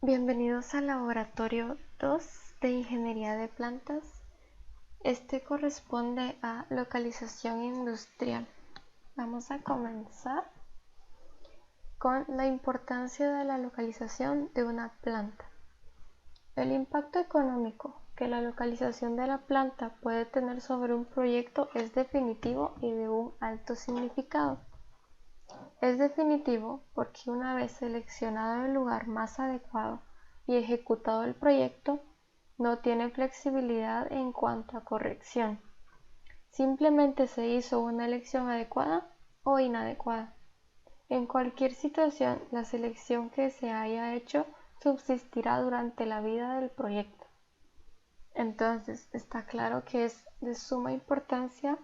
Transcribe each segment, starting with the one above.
Bienvenidos al laboratorio 2 de Ingeniería de Plantas. Este corresponde a localización industrial. Vamos a comenzar con la importancia de la localización de una planta. El impacto económico que la localización de la planta puede tener sobre un proyecto es definitivo y de un alto significado. Es definitivo porque una vez seleccionado el lugar más adecuado y ejecutado el proyecto, no tiene flexibilidad en cuanto a corrección. Simplemente se hizo una elección adecuada o inadecuada. En cualquier situación, la selección que se haya hecho subsistirá durante la vida del proyecto. Entonces, está claro que es de suma importancia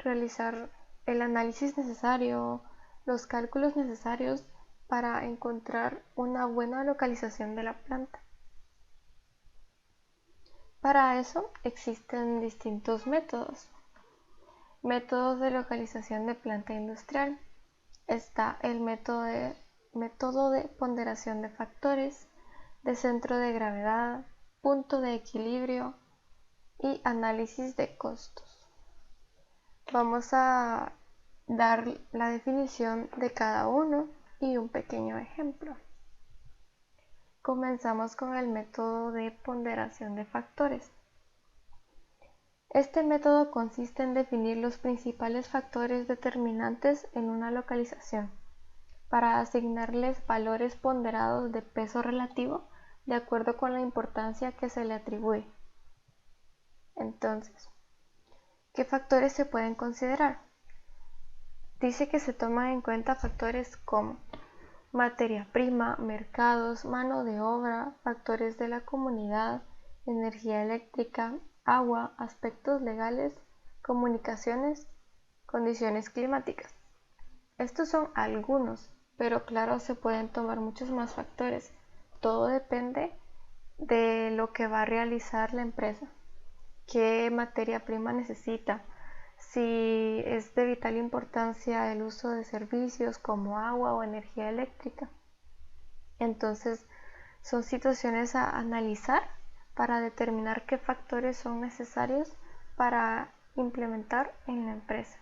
realizar el análisis necesario, los cálculos necesarios para encontrar una buena localización de la planta. Para eso existen distintos métodos. Métodos de localización de planta industrial. Está el método de ponderación de factores, de centro de gravedad, punto de equilibrio y análisis de costos. Vamos a dar la definición de cada uno y un pequeño ejemplo. Comenzamos con el método de ponderación de factores. Este método consiste en definir los principales factores determinantes en una localización, para asignarles valores ponderados de peso relativo de acuerdo con la importancia que se le atribuye. Entonces, ¿qué factores se pueden considerar? Dice que se toman en cuenta factores como materia prima, mercados, mano de obra, factores de la comunidad, energía eléctrica, agua, aspectos legales, comunicaciones, condiciones climáticas. Estos son algunos, pero claro, se pueden tomar muchos más factores. Todo depende de lo que va a realizar la empresa, qué materia prima necesita, si es de vital importancia el uso de servicios como agua o energía eléctrica. Entonces, son situaciones a analizar para determinar qué factores son necesarios para implementar en la empresa.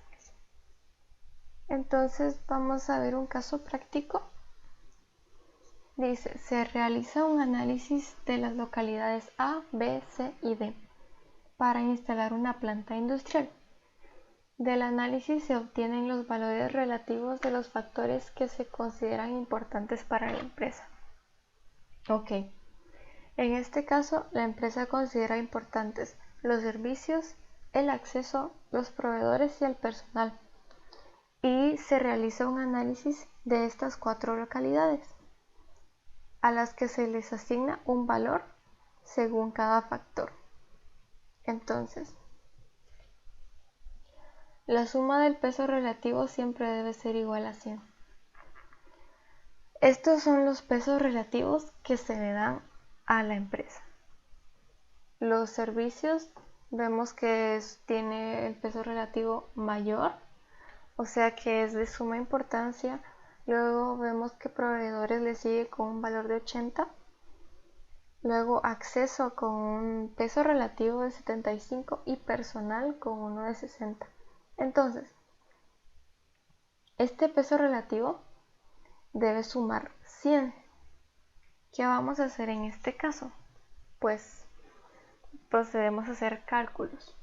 Entonces, vamos a ver un caso práctico. Dice, se realiza un análisis de las localidades A, B, C y D para instalar una planta industrial. Del análisis se obtienen los valores relativos de los factores que se consideran importantes para la empresa. Ok, en este caso la empresa considera importantes los servicios, el acceso, los proveedores y el personal, y se realiza un análisis de estas 4 localidades, a las que se les asigna un valor según cada factor. Entonces, la suma del peso relativo siempre debe ser igual a 100. Estos son los pesos relativos que se le dan a la empresa. Los servicios vemos que tiene el peso relativo mayor, o sea que es de suma importancia. Luego vemos que proveedores le sigue con un valor de 80. Luego acceso con un peso relativo de 75 y personal con uno de 60. Entonces, este peso relativo debe sumar 100. ¿Qué vamos a hacer en este caso? Pues procedemos a hacer cálculos.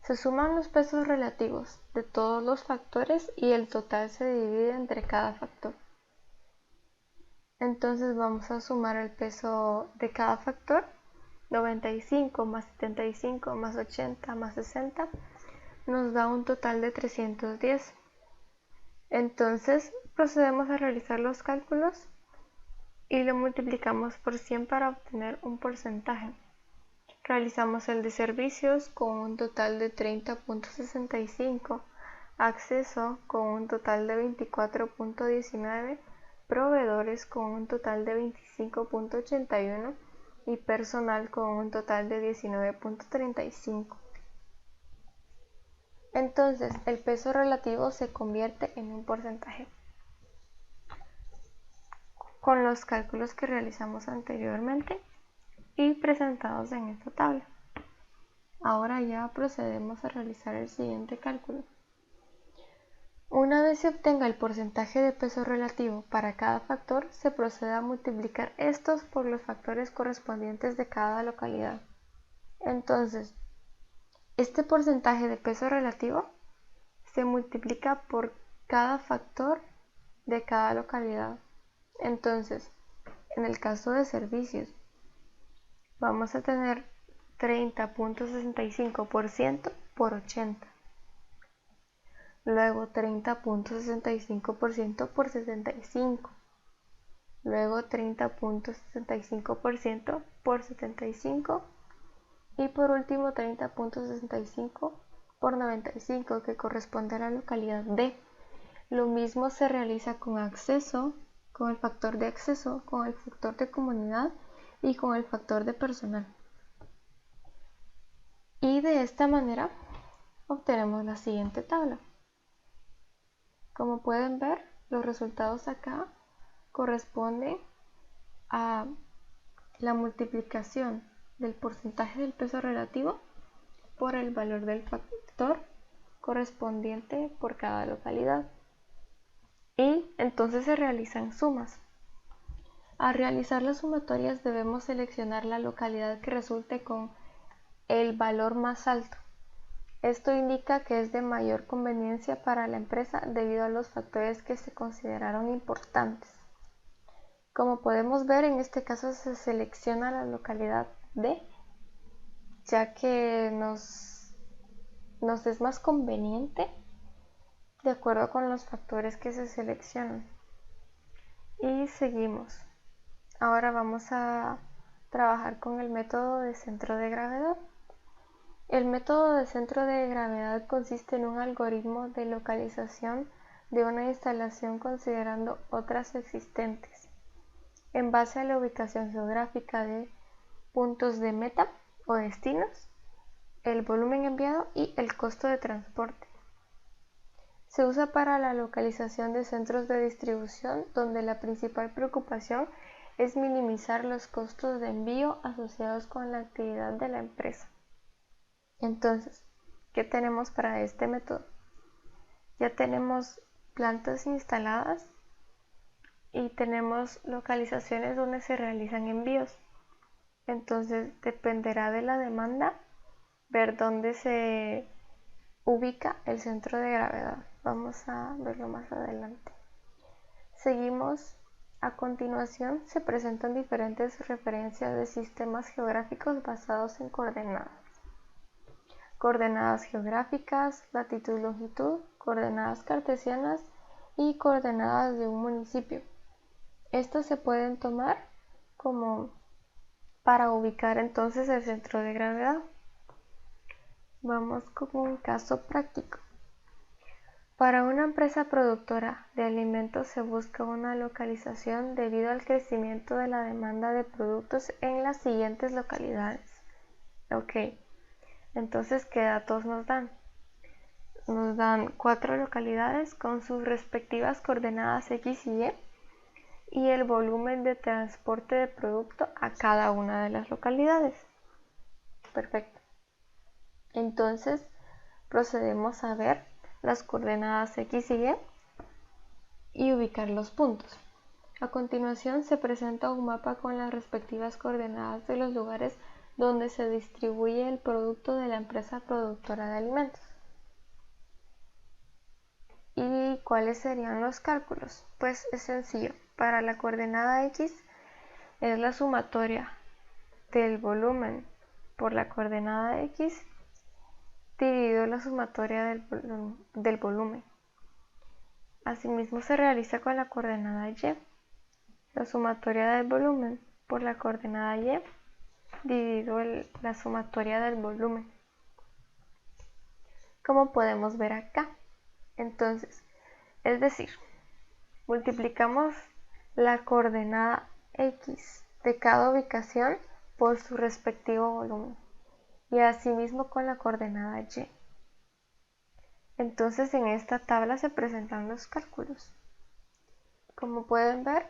Se suman los pesos relativos de todos los factores y el total se divide entre cada factor. Entonces vamos a sumar el peso de cada factor. 95 más 75 más 80 más 60 nos da un total de 310. Entonces procedemos a realizar los cálculos y lo multiplicamos por 100 para obtener un porcentaje. Realizamos el de servicios con un total de 30.65, acceso con un total de 24.19, proveedores con un total de 25.81 y personal con un total de 19.35. Entonces, el peso relativo se convierte en un porcentaje. con los cálculos que realizamos anteriormente y presentados en esta tabla. Ahora ya procedemos a realizar el siguiente cálculo. Una vez se obtenga el porcentaje de peso relativo para cada factor, se procede a multiplicar estos por los factores correspondientes de cada localidad. Entonces, este porcentaje de peso relativo se multiplica por cada factor de cada localidad. Entonces, en el caso de servicios, vamos a tener 30.65% por 80. Luego 30.65% por 75. Luego 30.65% por 75. Y por último 30.65 por 95, que corresponde a la localidad D. Lo mismo se realiza con acceso, con el factor de acceso, con el factor de comunidad y con el factor de personal. Y de esta manera obtenemos la siguiente tabla. Como pueden ver, los resultados acá corresponden a la multiplicación del porcentaje del peso relativo por el valor del factor correspondiente por cada localidad. Y entonces se realizan sumas. Al realizar las sumatorias debemos seleccionar la localidad que resulte con el valor más alto. Esto indica que es de mayor conveniencia para la empresa debido a los factores que se consideraron importantes. Como podemos ver, en este caso se selecciona la localidad D, ya que nos es más conveniente de acuerdo con los factores que se seleccionan. Y seguimos. Ahora vamos a trabajar con el método de centro de gravedad. El método de centro de gravedad consiste en un algoritmo de localización de una instalación considerando otras existentes, en base a la ubicación geográfica de puntos de meta o destinos, el volumen enviado y el costo de transporte. Se usa para la localización de centros de distribución, donde la principal preocupación es minimizar los costos de envío asociados con la actividad de la empresa. Entonces, ¿qué tenemos para este método? Ya tenemos plantas instaladas y tenemos localizaciones donde se realizan envíos. Entonces, dependerá de la demanda ver dónde se ubica el centro de gravedad. Vamos a verlo más adelante. Seguimos. A continuación se presentan diferentes referencias de sistemas geográficos basados en coordenadas. Coordenadas geográficas, latitud, longitud, coordenadas cartesianas y coordenadas de un municipio. Estas se pueden tomar como para ubicar entonces el centro de gravedad. Vamos con un caso práctico. Para una empresa productora de alimentos se busca una localización debido al crecimiento de la demanda de productos en las siguientes localidades. Ok, entonces, ¿qué datos nos dan? Nos dan 4 localidades con sus respectivas coordenadas X y Y el volumen de transporte de producto a cada una de las localidades. Perfecto. Entonces, procedemos a ver las coordenadas X y ubicar los puntos. A continuación se presenta un mapa con las respectivas coordenadas de los lugares donde se distribuye el producto de la empresa productora de alimentos. ¿Y cuáles serían los cálculos? Pues es sencillo. Para la coordenada X es la sumatoria del volumen por la coordenada X dividido la sumatoria del volumen. Asimismo se realiza con la coordenada Y. La sumatoria del volumen por la coordenada Y dividido la sumatoria del volumen. Como podemos ver acá. Entonces, es decir, multiplicamos la coordenada X de cada ubicación por su respectivo volumen y asimismo con la coordenada Y. Entonces en esta tabla se presentan los cálculos. Como pueden ver,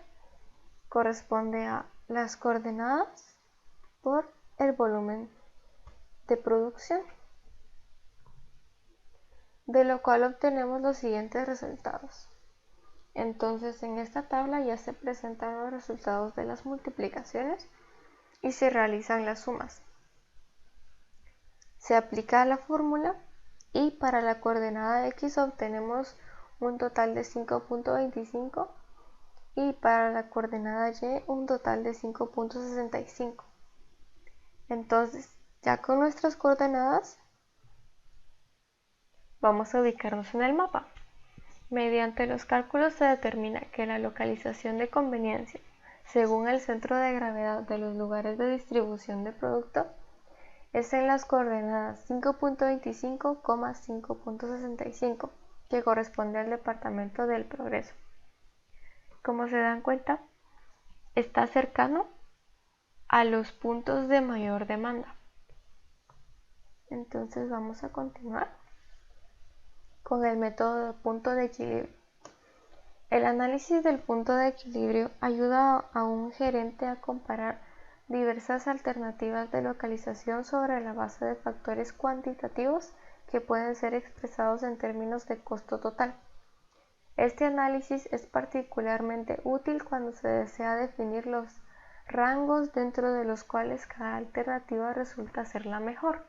corresponde a las coordenadas por el volumen de producción, de lo cual obtenemos los siguientes resultados. Entonces en esta tabla ya se presentan los resultados de las multiplicaciones y se realizan las sumas. Se aplica la fórmula y para la coordenada X obtenemos un total de 5.25 y para la coordenada Y un total de 5.65. Entonces, ya con nuestras coordenadas, vamos a ubicarnos en el mapa. Mediante los cálculos se determina que la localización de conveniencia, según el centro de gravedad de los lugares de distribución de producto, es en las coordenadas 5.25, 5.65, que corresponde al departamento del Progreso. Como se dan cuenta, está cercano a los puntos de mayor demanda. Entonces vamos a continuar con el método de punto de equilibrio. El análisis del punto de equilibrio ayuda a un gerente a comparar diversas alternativas de localización sobre la base de factores cuantitativos que pueden ser expresados en términos de costo total. Este análisis es particularmente útil cuando se desea definir los rangos dentro de los cuales cada alternativa resulta ser la mejor.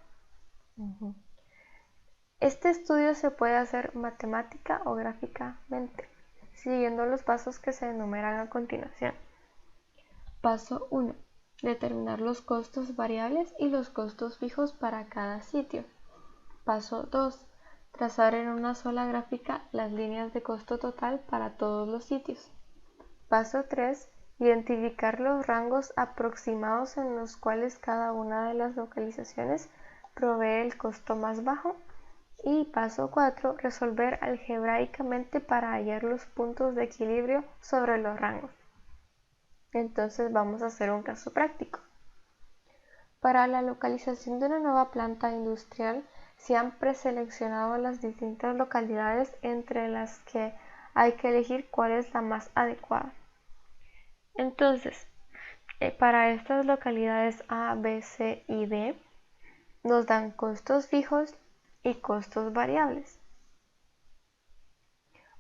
Este estudio se puede hacer matemática o gráficamente, siguiendo los pasos que se enumeran a continuación. Paso 1. Determinar los costos variables y los costos fijos para cada sitio. Paso 2. Trazar en una sola gráfica las líneas de costo total para todos los sitios. Paso 3. Identificar los rangos aproximados en los cuales cada una de las localizaciones provee el costo más bajo. Y paso 4. Resolver algebraicamente para hallar los puntos de equilibrio sobre los rangos. Entonces vamos a hacer un caso práctico. Para la localización de una nueva planta industrial se han preseleccionado las distintas localidades entre las que hay que elegir cuál es la más adecuada. Entonces, para estas localidades A, B, C y D nos dan costos fijos y costos variables.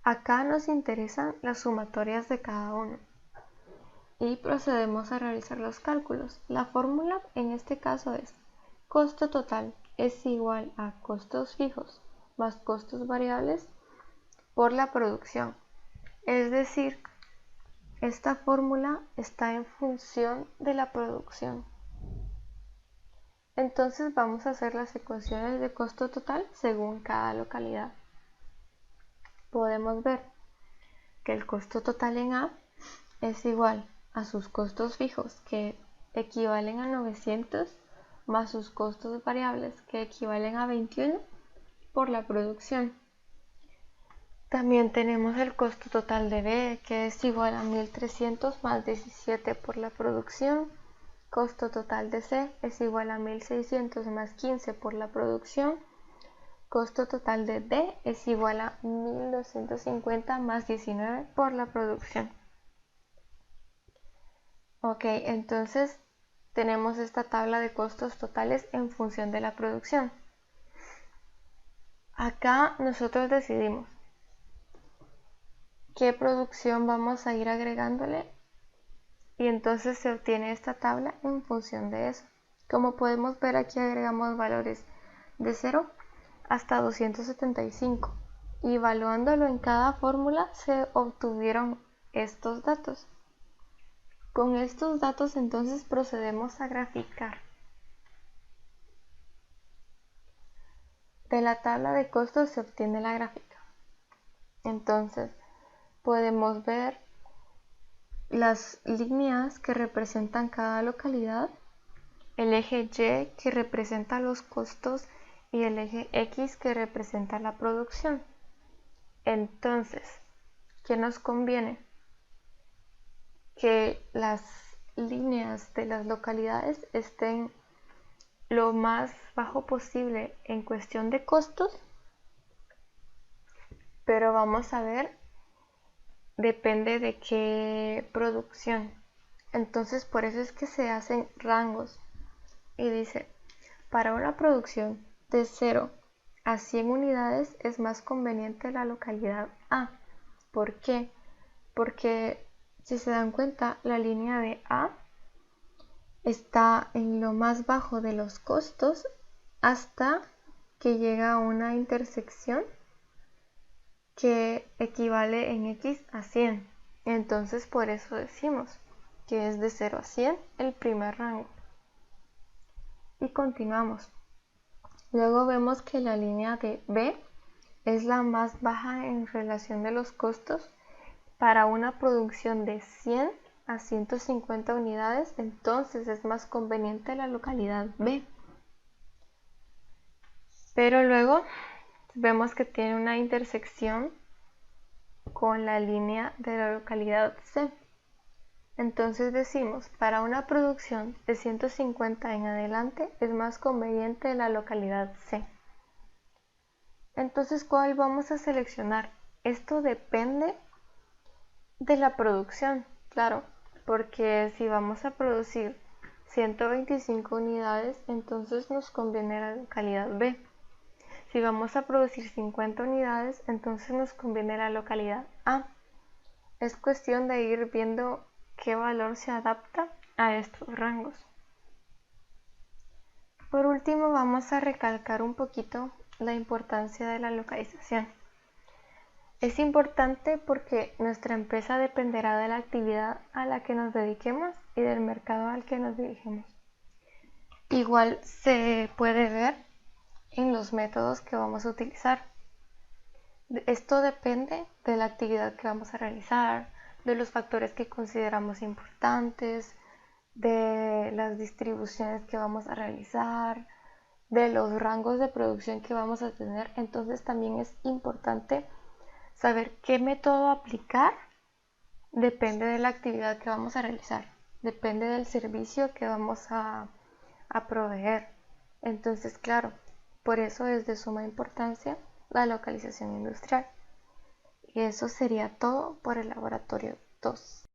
Acá nos interesan las sumatorias de cada uno y procedemos a realizar los cálculos. La fórmula en este caso es costo total es igual a costos fijos más costos variables por la producción. Es decir, esta fórmula está en función de la producción. Entonces vamos a hacer las ecuaciones de costo total según cada localidad. Podemos ver que el costo total en A es igual a sus costos fijos, que equivalen a 900, más sus costos variables, que equivalen a 21 por la producción. También tenemos el costo total de B, que es igual a 1300 más 17 por la producción. Costo total de C es igual a 1600 más 15 por la producción. Costo total de D es igual a 1250 más 19 por la producción. Ok, entonces tenemos esta tabla de costos totales en función de la producción. Acá nosotros decidimos qué producción vamos a ir agregándole y entonces se obtiene esta tabla en función de eso. Como podemos ver, aquí agregamos valores de 0 hasta 275 y evaluándolo en cada fórmula se obtuvieron estos datos. Con estos datos entonces procedemos a graficar. De la tabla de costos se obtiene la gráfica. Entonces podemos ver las líneas que representan cada localidad, el eje Y que representa los costos y el eje X que representa la producción. Entonces, ¿qué nos conviene? Que las líneas de las localidades estén lo más bajo posible en cuestión de costos, pero vamos a ver, depende de qué producción. Entonces por eso es que se hacen rangos. Y dice, para una producción de 0 a 100 unidades es más conveniente la localidad A. ¿Por qué? Porque si se dan cuenta, la línea de A está en lo más bajo de los costos hasta que llega a una intersección que equivale en X a 100. Entonces por eso decimos que es de 0 a 100 el primer rango. Y continuamos. Luego vemos que la línea de B es la más baja en relación de los costos para una producción de 100 a 150 unidades, entonces es más conveniente la localidad B. Pero luego vemos que tiene una intersección con la línea de la localidad C. Entonces decimos, para una producción de 150 en adelante es más conveniente la localidad C. Entonces, ¿cuál vamos a seleccionar? Esto depende de la producción, claro, porque si vamos a producir 125 unidades, entonces nos conviene la localidad B. Si vamos a producir 50 unidades, entonces nos conviene la localidad A. Es cuestión de ir viendo qué valor se adapta a estos rangos. Por último, vamos a recalcar un poquito la importancia de la localización. Es importante porque nuestra empresa dependerá de la actividad a la que nos dediquemos y del mercado al que nos dirigimos. Igual se puede ver en los métodos que vamos a utilizar. Esto depende de la actividad que vamos a realizar, de los factores que consideramos importantes, de las distribuciones que vamos a realizar, de los rangos de producción que vamos a tener. Entonces también es importante saber qué método aplicar. Depende de la actividad que vamos a realizar, depende del servicio que vamos a proveer. Entonces, claro, por eso es de suma importancia la localización industrial. Y eso sería todo por el laboratorio 2.